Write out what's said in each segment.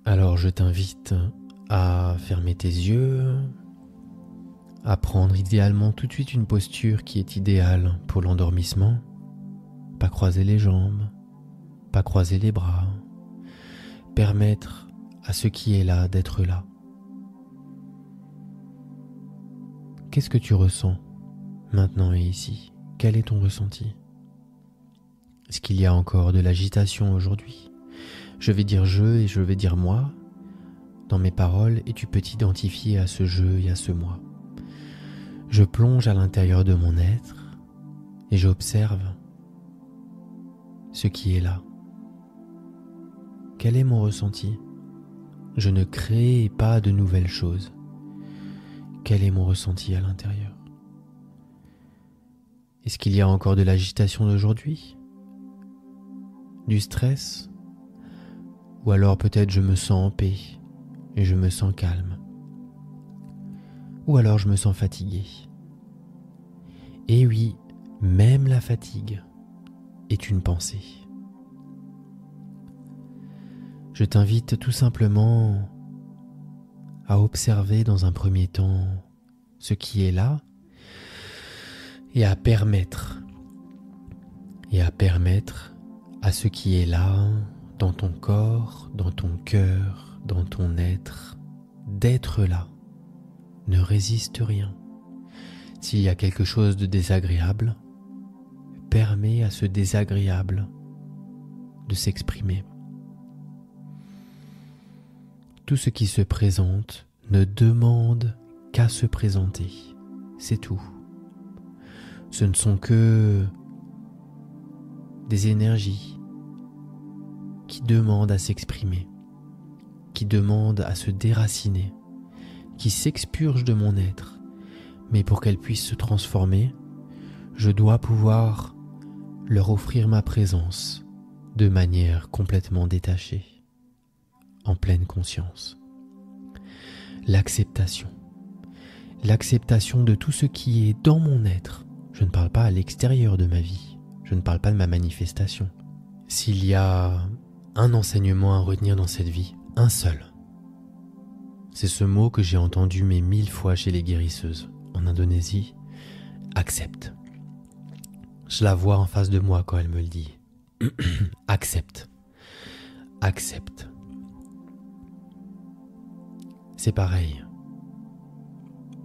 Alors je t'invite à fermer tes yeux, à prendre idéalement tout de suite une posture qui est idéale pour l'endormissement. Pas croiser les jambes, pas croiser les bras. Permettre à ce qui est là d'être là. Qu'est-ce que tu ressens maintenant et ici? Quel est ton ressenti? Est-ce qu'il y a encore de l'agitation aujourd'hui? Je vais dire je et je vais dire moi dans mes paroles et tu peux t'identifier à ce je et à ce moi. Je plonge à l'intérieur de mon être et j'observe ce qui est là. Quel est mon ressenti? Je ne crée pas de nouvelles choses. Quel est mon ressenti à l'intérieur? Est-ce qu'il y a encore de l'agitation d'aujourd'hui? Du stress? Ou alors peut-être je me sens en paix et je me sens calme. Ou alors je me sens fatigué. Et oui, même la fatigue est une pensée. Je t'invite tout simplement à observer dans un premier temps ce qui est là et à permettre à ce qui est là dans ton corps, dans ton cœur, dans ton être, d'être là. Ne résiste rien. S'il y a quelque chose de désagréable, permets à ce désagréable de s'exprimer. Tout ce qui se présente ne demande qu'à se présenter. C'est tout. Ce ne sont que des énergies qui demandent à s'exprimer, qui demandent à se déraciner, qui s'expurgent de mon être. Mais pour qu'elles puissent se transformer, je dois pouvoir leur offrir ma présence de manière complètement détachée, en pleine conscience. L'acceptation de tout ce qui est dans mon être. Je ne parle pas à l'extérieur de ma vie, je ne parle pas de ma manifestation. S'il y a un enseignement à retenir dans cette vie, un seul, c'est ce mot que j'ai entendu 1000 fois chez les guérisseuses en Indonésie, accepte. Je la vois en face de moi quand elle me le dit. Accepte. Accepte. C'est pareil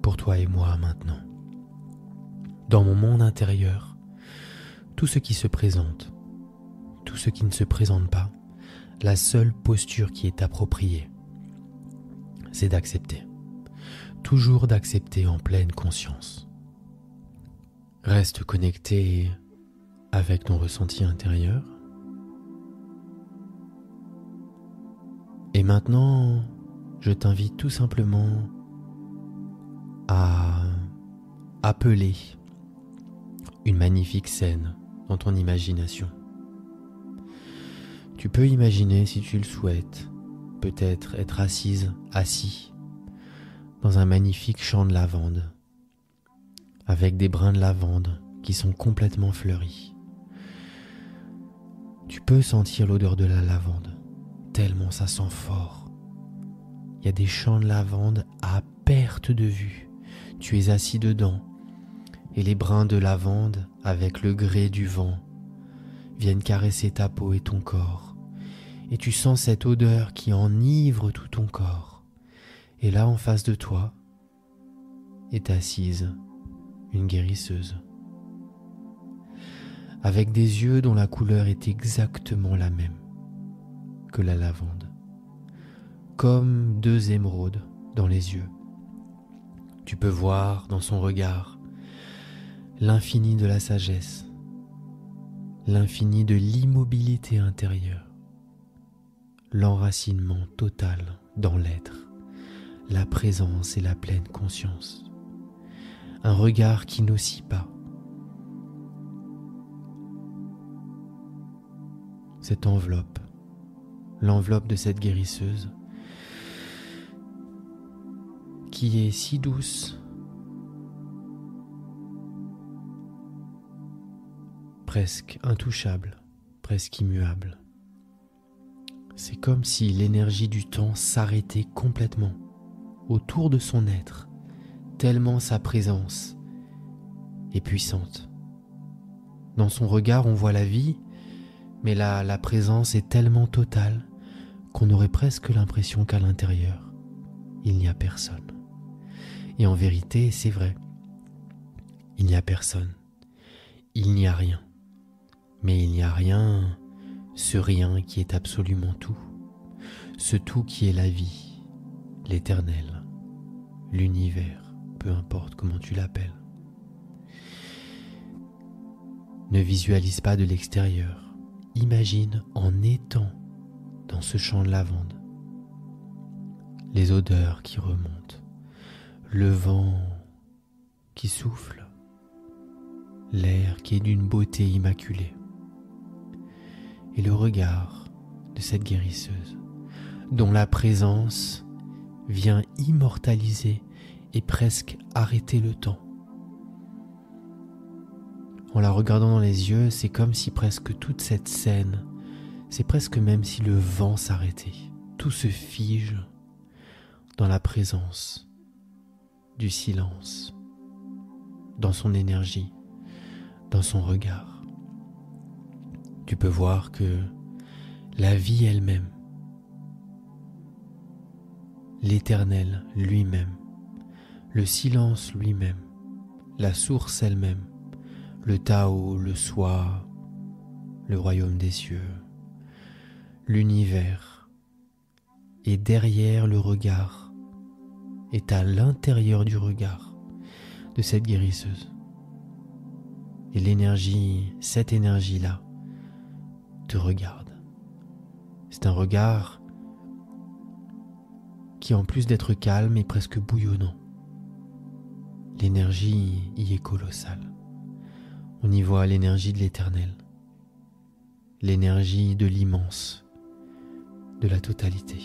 pour toi et moi maintenant. Dans mon monde intérieur, tout ce qui se présente, tout ce qui ne se présente pas, la seule posture qui est appropriée, c'est d'accepter. Toujours d'accepter en pleine conscience. Reste connecté avec ton ressenti intérieur. Et maintenant, je t'invite tout simplement à appeler une magnifique scène dans ton imagination. Tu peux imaginer, si tu le souhaites, peut-être être assis dans un magnifique champ de lavande, avec des brins de lavande qui sont complètement fleuris. Tu peux sentir l'odeur de la lavande, tellement ça sent fort. Il y a des champs de lavande à perte de vue. Tu es assis dedans, et les brins de lavande, avec le gré du vent, viennent caresser ta peau et ton corps. Et tu sens cette odeur qui enivre tout ton corps. Et là, en face de toi, est assise une guérisseuse, avec des yeux dont la couleur est exactement la même que la lavande, comme deux émeraudes dans les yeux. Tu peux voir dans son regard l'infini de la sagesse, l'infini de l'immobilité intérieure, l'enracinement total dans l'être, la présence et la pleine conscience. Un regard qui n'oscille pas. Cette enveloppe, l'enveloppe de cette guérisseuse, qui est si douce, presque intouchable, presque immuable. C'est comme si l'énergie du temps s'arrêtait complètement autour de son être, tellement sa présence est puissante. Dans son regard, on voit la vie, mais la présence est tellement totale qu'on aurait presque l'impression qu'à l'intérieur, il n'y a personne. Et en vérité, c'est vrai, il n'y a personne, il n'y a rien. Mais il n'y a rien, ce rien qui est absolument tout, ce tout qui est la vie, l'éternel, l'univers, peu importe comment tu l'appelles. Ne visualise pas de l'extérieur, imagine en étant dans ce champ de lavande, les odeurs qui remontent, le vent qui souffle, l'air qui est d'une beauté immaculée, et le regard de cette guérisseuse, dont la présence vient immortaliser et presque arrêter le temps. En la regardant dans les yeux, c'est comme si presque toute cette scène, c'est presque même si le vent s'arrêtait. Tout se fige dans la présence du silence, dans son énergie, dans son regard. Tu peux voir que la vie elle-même, l'éternel lui-même, le silence lui-même, la source elle-même, le Tao, le Soi, le royaume des cieux, l'univers est derrière le regard, est à l'intérieur du regard de cette guérisseuse. Et l'énergie, cette énergie-là, te regarde. C'est un regard qui, en plus d'être calme, est presque bouillonnant. L'énergie y est colossale. On y voit l'énergie de l'éternel, l'énergie de l'immense, de la totalité.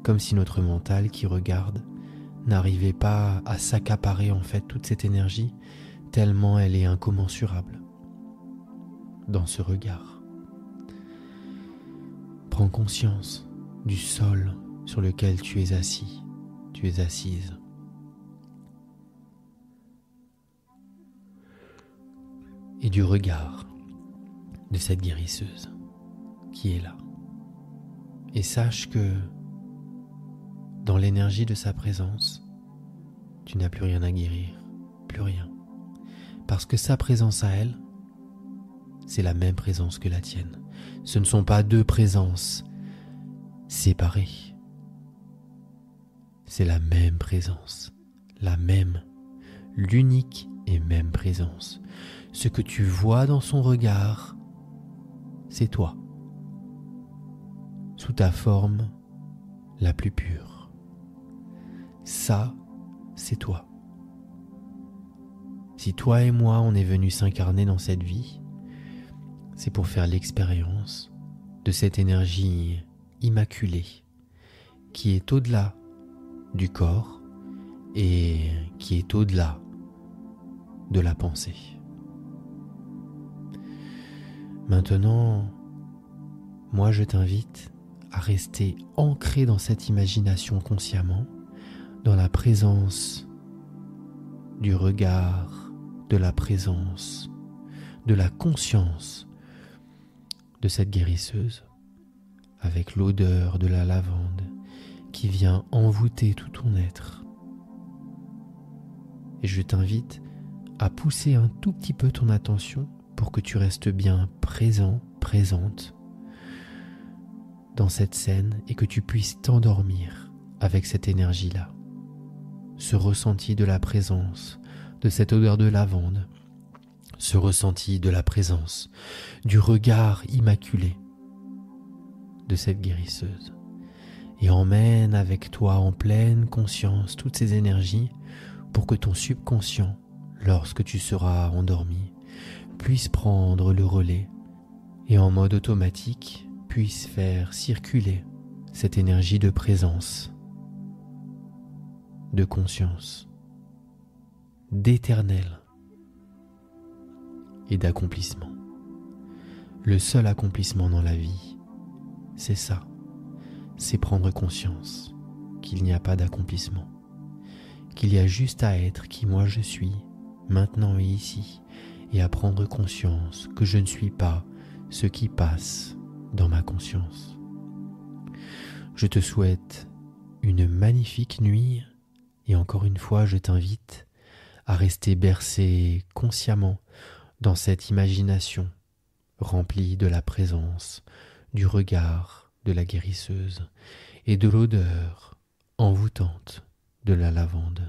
Comme si notre mental qui regarde n'arrivait pas à s'accaparer en fait toute cette énergie, tellement elle est incommensurable dans ce regard. Prends conscience du sol sur lequel tu es assis, tu es assise. Et du regard de cette guérisseuse qui est là. Et sache que dans l'énergie de sa présence, tu n'as plus rien à guérir, plus rien. Parce que sa présence à elle, c'est la même présence que la tienne. Ce ne sont pas deux présences séparées. C'est la même présence, la même, l'unique et même présence. Ce que tu vois dans son regard, c'est toi, sous ta forme la plus pure. Ça, c'est toi. Si toi et moi, on est venus s'incarner dans cette vie, c'est pour faire l'expérience de cette énergie immaculée qui est au-delà du corps et qui est au-delà de la pensée. Maintenant, moi je t'invite à rester ancré dans cette imagination consciemment, dans la présence du regard, de la présence, de la conscience de cette guérisseuse, avec l'odeur de la lavande qui vient envoûter tout ton être. Et je t'invite à pousser un tout petit peu ton attention pour que tu restes bien présent, présente dans cette scène et que tu puisses t'endormir avec cette énergie-là. Ce ressenti de la présence, de cette odeur de lavande, ce ressenti de la présence, du regard immaculé de cette guérisseuse. Et emmène avec toi en pleine conscience toutes ces énergies pour que ton subconscient, lorsque tu seras endormi, puisse prendre le relais et en mode automatique puisse faire circuler cette énergie de présence, de conscience, d'éternel et d'accomplissement Le seul accomplissement dans la vie, c'est ça, c'est prendre conscience qu'il n'y a pas d'accomplissement, qu'il y a juste à être qui moi je suis, maintenant et ici, et à prendre conscience que je ne suis pas ce qui passe dans ma conscience. Je te souhaite une magnifique nuit et encore une fois je t'invite à rester bercé consciemment dans cette imagination remplie de la présence, du regard de la guérisseuse et de l'odeur envoûtante de la lavande.